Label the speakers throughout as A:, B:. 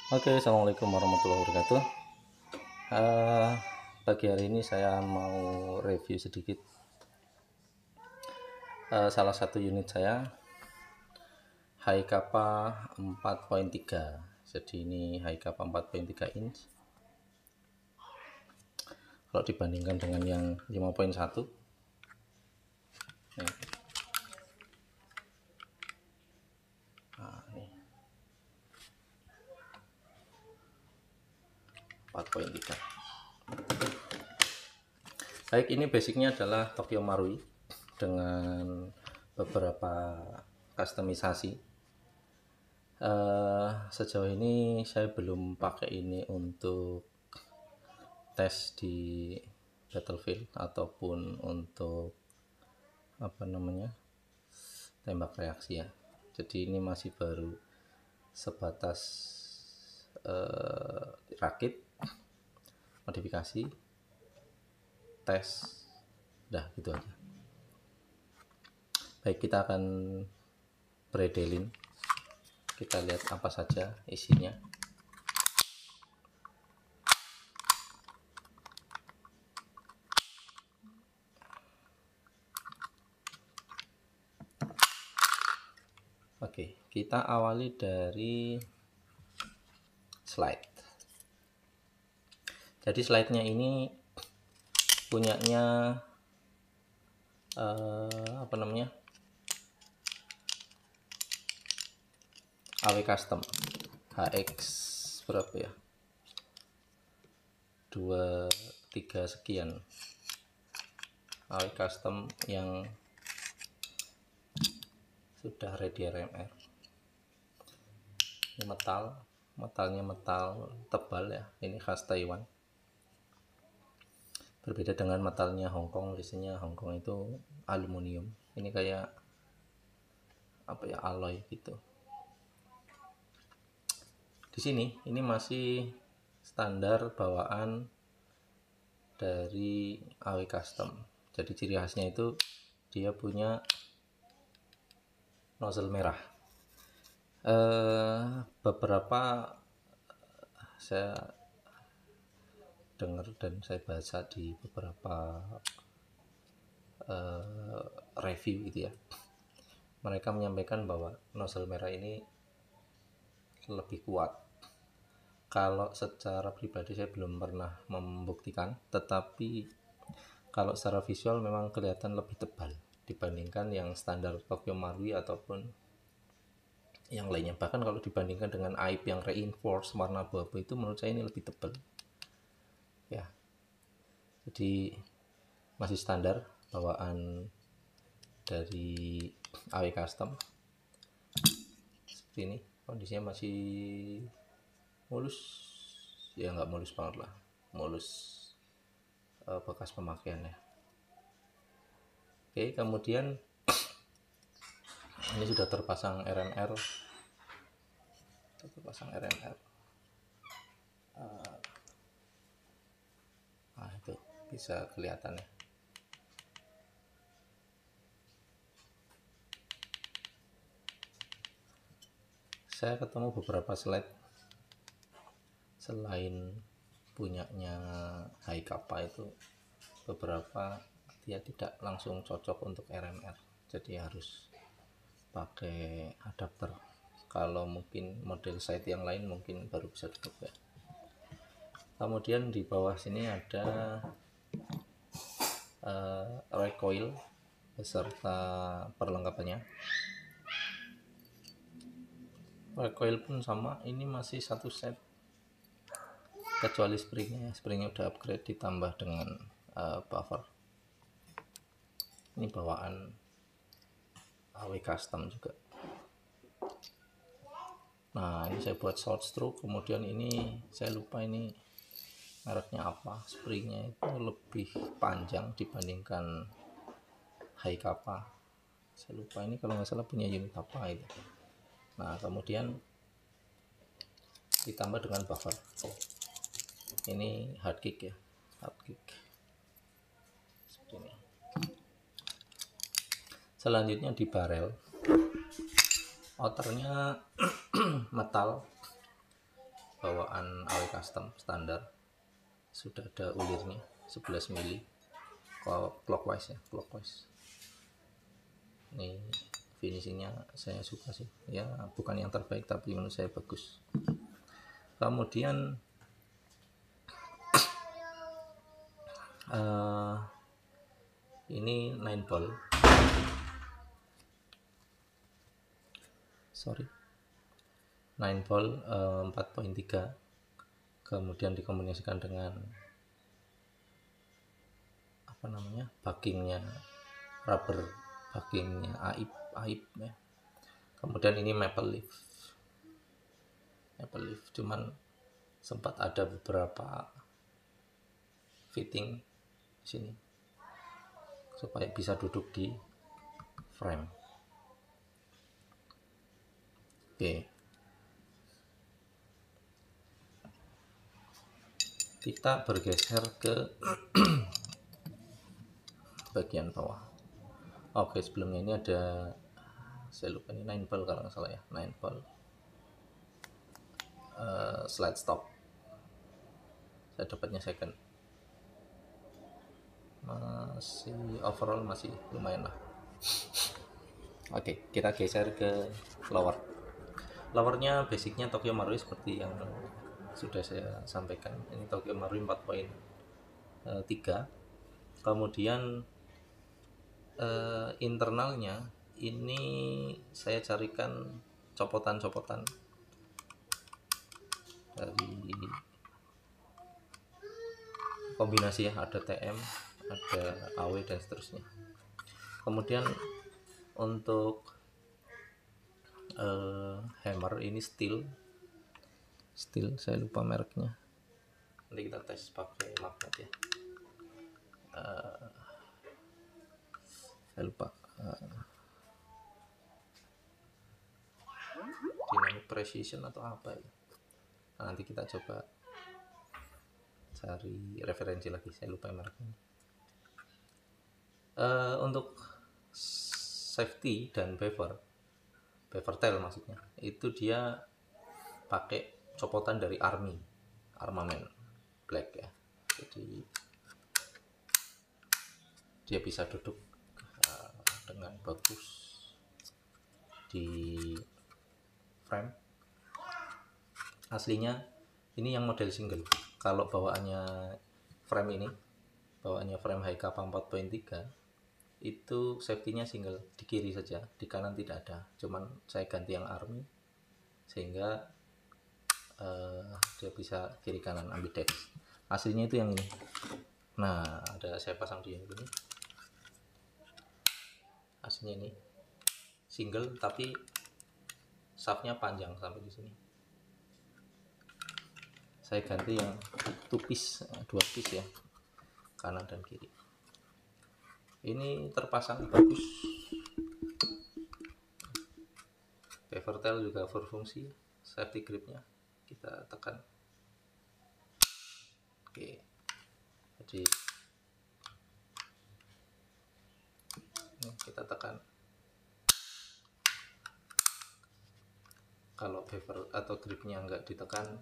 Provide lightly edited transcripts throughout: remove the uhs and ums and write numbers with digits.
A: Oke, assalamualaikum warahmatullahi wabarakatuh. Eh, Pagi hari ini saya mau review sedikit salah satu unit saya, Haikapa 4.3. Jadi ini Haikapa 4.3 inch. Kalau dibandingkan dengan yang 5.1, nih. Nah, ini 4.3. Baik, ini basicnya adalah Tokyo Marui dengan beberapa customisasi. Sejauh ini saya belum pakai ini untuk tes di Battlefield ataupun untuk tembak reaksi ya. Jadi ini masih baru sebatas rakit, modifikasi, tes, udah gitu aja. Baik, kita akan predelin, kita lihat apa saja isinya. Oke, kita awali dari slide. Jadi slide-nya ini punyanya AW Custom HX berapa ya, 23 sekian. AW Custom yang sudah ready RMR. Ini metalnya metal tebal ya, ini khas Taiwan. Berbeda dengan metalnya Hongkong, biasanya Hongkong itu aluminium. Ini kayak alloy gitu. Di sini ini masih standar bawaan dari AW Custom. Jadi ciri khasnya itu dia punya nozzle merah. Beberapa saya dengar dan saya baca di beberapa review gitu ya, mereka menyampaikan bahwa nozzle merah ini lebih kuat. Kalau secara pribadi saya belum pernah membuktikan, tetapi kalau secara visual memang kelihatan lebih tebal dibandingkan yang standar Tokyo Marui ataupun yang lainnya. Bahkan kalau dibandingkan dengan AIP yang reinforce warna abu-abu itu, menurut saya ini lebih tebal ya. Jadi masih standar bawaan dari AW Custom seperti ini. Kondisinya masih mulus ya, nggak mulus banget lah, mulus bekas pemakaian ya. Oke, kemudian ini sudah terpasang RMR. Nah, itu bisa kelihatan ya. Saya ketemu beberapa slide selain punyanya Haikapa itu, beberapa dia tidak langsung cocok untuk RMR, jadi harus pakai adapter. Kalau mungkin model site yang lain mungkin baru bisa dicoba. Kemudian di bawah sini ada recoil beserta perlengkapannya. Recoil pun sama, ini masih satu set kecuali springnya udah upgrade ditambah dengan buffer. Ini bawaan AW Custom juga. Nah, ini saya buat short stroke, kemudian ini saya lupa ini mereknya apa, springnya itu lebih panjang dibandingkan Haikapa. Saya lupa ini kalau nggak salah punya unit apa itu. Nah, kemudian ditambah dengan buffer. Ini hard kick ya, hard kick seperti ini. Selanjutnya di barrel, outernya metal bawaan AW custom standar, sudah ada ulirnya 11 mili clockwise ya, clockwise. Ini finishingnya saya suka sih ya, bukan yang terbaik tapi menurut saya bagus. Kemudian ini 9 volt, 9 volt 4.3, kemudian dikombinasikan dengan apa namanya, backingnya rubber, backingnya AIP ya. Kemudian ini maple leaf, cuman sempat ada beberapa fitting di sini supaya bisa duduk di frame. Oke, kita bergeser ke bagian bawah. Oke, sebelumnya ini ada, saya lupa ini 9 volt kalau nggak salah ya, 9 volt slide stop. Saya dapatnya second, masih overall masih lumayan lah. Oke, kita geser ke lowernya. Basicnya Tokyo Marui seperti yang sudah saya sampaikan, ini Tokyo Marui 4.3. kemudian internalnya ini saya carikan copotan-copotan dari kombinasi ya, ada TM, ada AW dan seterusnya. Kemudian untuk hammer ini steel, saya lupa mereknya, nanti kita tes pakai magnet ya. Saya lupa, Dynamic Precision atau apa ya. Nah, nanti kita coba cari referensi lagi, saya lupa mereknya. Untuk safety dan bevel tail maksudnya, itu dia pakai copotan dari armament black ya, jadi dia bisa duduk dengan bagus di frame. Aslinya ini yang model single. Kalau bawaannya frame high kappa 4.3 itu safety-nya single, di kiri saja, di kanan tidak ada. Cuman saya ganti yang army sehingga dia bisa kiri kanan ambidex. Aslinya itu yang ini. Nah, saya pasang di ini. Aslinya ini single tapi shaftnya panjang sampai di sini. Saya ganti yang 2 piece ya, kanan dan kiri. Ini terpasang bagus. Bevel tail juga berfungsi. Safety gripnya kita tekan. Oke, jadi ini kita tekan. Kalau bevel atau gripnya nggak ditekan,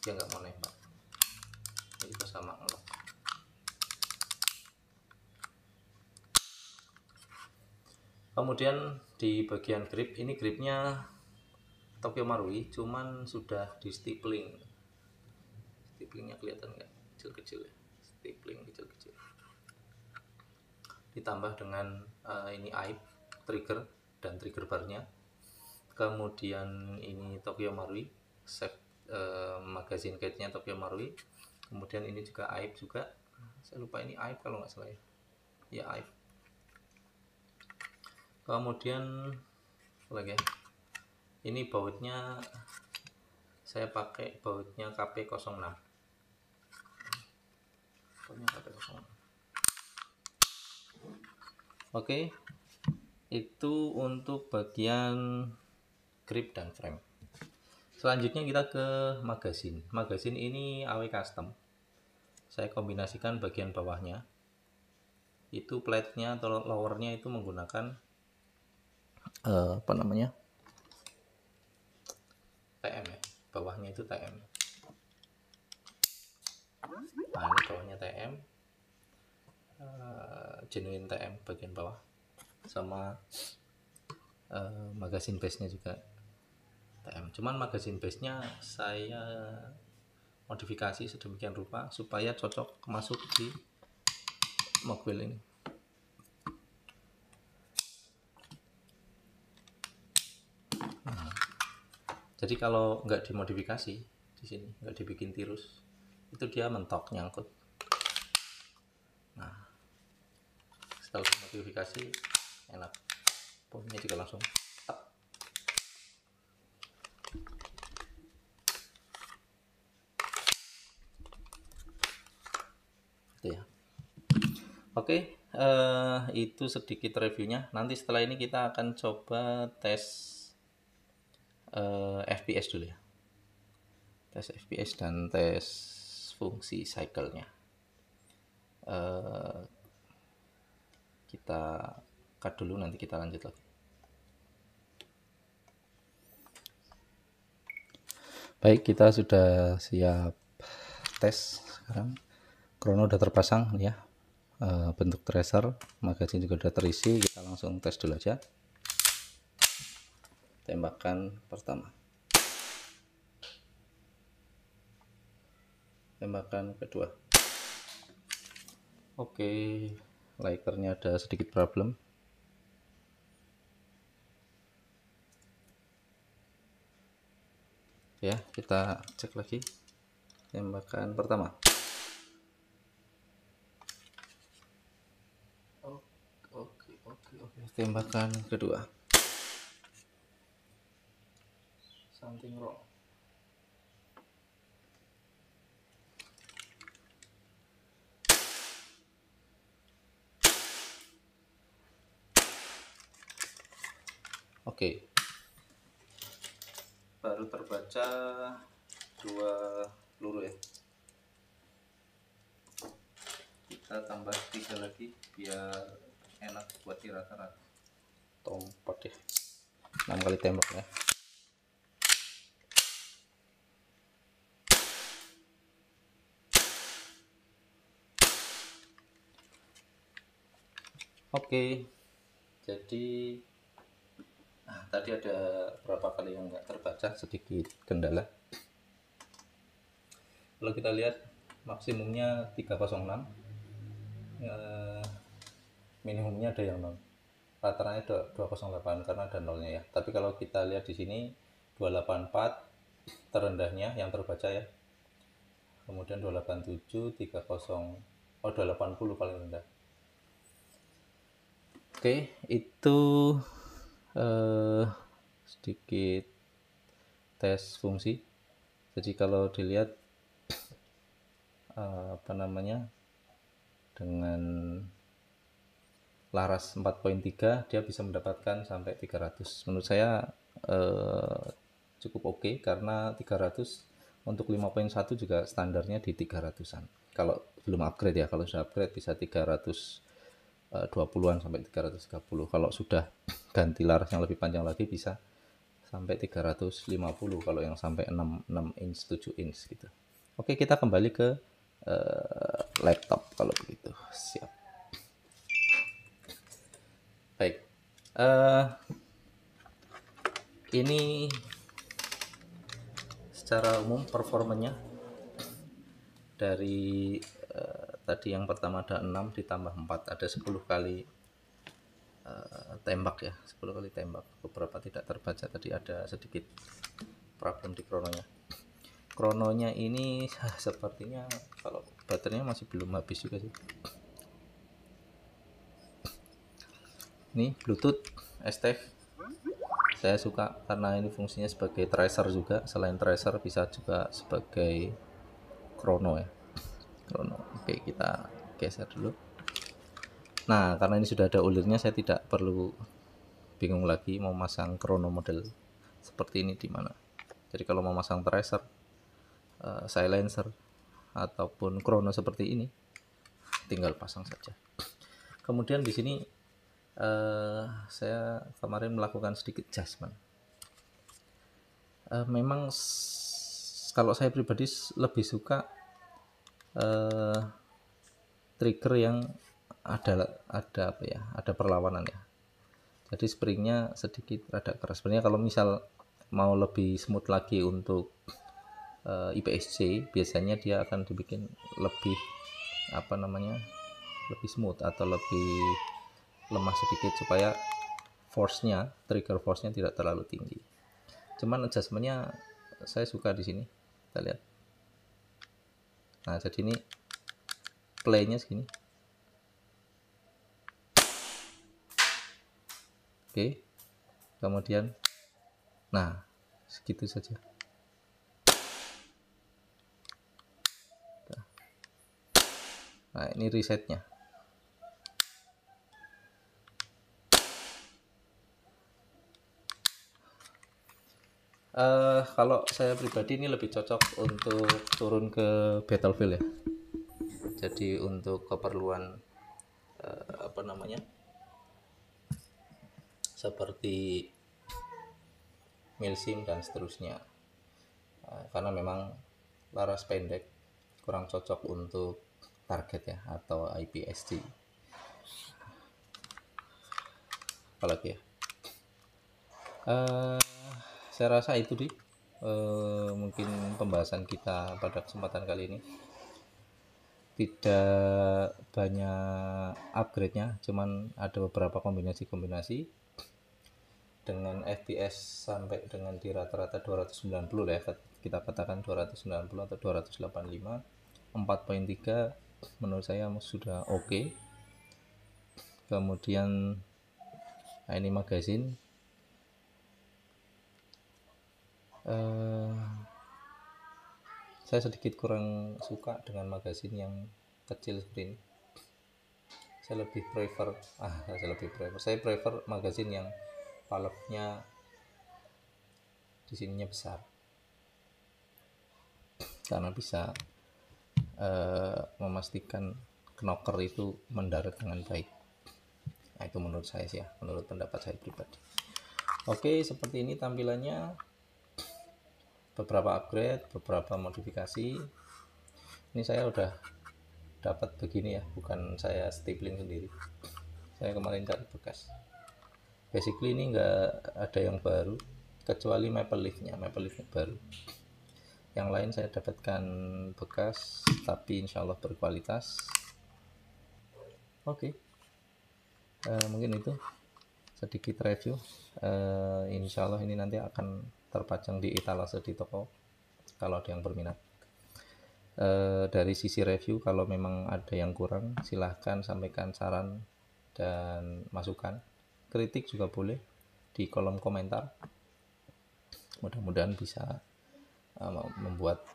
A: dia nggak mau nembak. Jadi kita sama ngelok. Kemudian di bagian grip, ini gripnya Tokyo Marui, cuman sudah di stippling. Stipplingnya kelihatan nggak? Kecil-kecil ya, stippling kecil-kecil. Ditambah dengan ini AIP trigger dan trigger barnya. Kemudian ini Tokyo Marui, magazine cage-nya Tokyo Marui. Kemudian ini juga AIP juga. Saya lupa ini AIP kalau nggak salah ya. Ya AIP. Kemudian lagi ya, ini bautnya saya pakai bautnya KP06. Oke, itu untuk bagian grip dan frame. Selanjutnya kita ke magazine. Magazine ini AW custom. Saya kombinasikan bagian bawahnya. Itu plate-nya atau lowernya itu menggunakan TM ya. Bawahnya itu TM. Nah, ini bawahnya TM, genuine TM bagian bawah, sama magazine base nya juga TM. Cuman magazine base nya saya modifikasi sedemikian rupa supaya cocok masuk di mobil ini. Jadi kalau nggak dimodifikasi di sini, nggak dibikin tirus, itu dia mentok nyangkut. Nah, setelah dimodifikasi enak, poinnya juga langsung tap. Itu ya. Oke, itu sedikit reviewnya. Nanti setelah ini kita akan coba tes FPS dulu ya. Tes FPS dan tes fungsi cycle-nya. Kita cut dulu, nanti kita lanjut lagi. Baik, kita sudah siap tes sekarang. Krono udah terpasang ya, bentuk tracer, magazine juga udah terisi. Kita langsung tes dulu aja. Tembakan pertama, tembakan kedua. Oke, lighternya ada sedikit problem. Ya, kita cek lagi. Tembakan pertama. Oke. Tembakan kedua. Something wrong. Oke. Baru terbaca 2 peluru ya. Kita tambah 3 lagi biar enak buat di rata-rata. Tompat ya. 6 kali tembak ya. Oke. Jadi tadi ada berapa kali yang nggak terbaca, sedikit kendala. Kalau kita lihat maksimumnya 306, minimumnya ada yang 0, rata-ratanya 208 karena ada nolnya ya. Tapi kalau kita lihat di sini 284 terendahnya yang terbaca ya, kemudian 287, 280 paling rendah. Oke, itu sedikit tes fungsi. Jadi kalau dilihat dengan laras 4.3 dia bisa mendapatkan sampai 300. Menurut saya cukup oke, karena 300 untuk 5.1 juga standarnya di 300-an. Kalau belum upgrade ya, kalau sudah upgrade bisa 320-an sampai 330. Kalau sudah ganti laras yang lebih panjang lagi bisa sampai 350 kalau yang sampai 6 inch 7 inch gitu. Oke, kita kembali ke laptop kalau begitu. Siap. Baik. Ini secara umum performanya dari tadi yang pertama ada 6 ditambah 4 ada 10 kali tembak ya, 10 kali tembak. Beberapa tidak terbaca, tadi ada sedikit problem di krononya. Krononya ini sepertinya kalau baterainya masih belum habis juga sih. Ini Bluetooth STF saya suka karena ini fungsinya sebagai tracer juga. Selain tracer bisa juga sebagai krono ya, krono. Oke, kita geser dulu. Nah, karena ini sudah ada ulirnya, saya tidak perlu bingung lagi mau masang krono model seperti ini di mana. Jadi kalau mau masang tracer, silencer ataupun krono seperti ini, tinggal pasang saja. Kemudian di sini saya kemarin melakukan sedikit adjustment. Memang kalau saya pribadi lebih suka eh, trigger yang ada perlawanan ya. Jadi springnya sedikit rada keras. Sebenarnya kalau misal mau lebih smooth lagi untuk IPSC, biasanya dia akan dibikin lebih lebih smooth atau lebih lemah sedikit supaya trigger force-nya tidak terlalu tinggi. Cuman adjustment-nya saya suka di sini. Kita lihat. Nah, jadi ini play-nya segini. Oke. Kemudian nah, segitu saja. Nah, ini resetnya. Kalau saya pribadi ini lebih cocok untuk turun ke battlefield ya. Jadi untuk keperluan seperti milsim dan seterusnya. Karena memang laras pendek kurang cocok untuk target ya atau IPSC. Apalagi ya. Saya rasa itu mungkin pembahasan kita pada kesempatan kali ini. Tidak banyak upgrade-nya, cuman ada beberapa kombinasi-kombinasi dengan FPS sampai dengan di rata-rata 290 ya, kita katakan 290 atau 285. 4.3 menurut saya sudah oke. Kemudian nah ini magazine, saya sedikit kurang suka dengan magazine yang kecil seperti ini. Saya prefer magazine yang paletnya di sininya besar, karena bisa memastikan knocker itu mendarat dengan baik. Nah, itu menurut saya sih ya, menurut pendapat saya pribadi. Oke, seperti ini tampilannya. Beberapa upgrade, beberapa modifikasi. Ini saya udah dapat begini ya, bukan saya stapling sendiri. Saya kemarin cari bekas. Basically ini nggak ada yang baru, kecuali maple leaf-nya baru. Yang lain saya dapatkan bekas, tapi insya Allah berkualitas. Oke. Mungkin itu sedikit review. Insya Allah ini nanti akan terpajang di etalase di toko kalau ada yang berminat. Dari sisi review, kalau memang ada yang kurang, silahkan sampaikan saran dan masukan. Kritik juga boleh di kolom komentar. Mudah-mudahan bisa membuat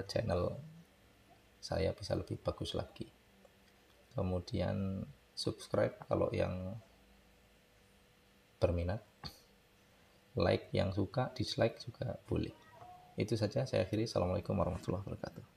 A: channel saya bisa lebih bagus lagi. Kemudian subscribe kalau yang berminat, like yang suka, dislike juga boleh. Itu saja, saya akhiri. Assalamualaikum warahmatullahi wabarakatuh.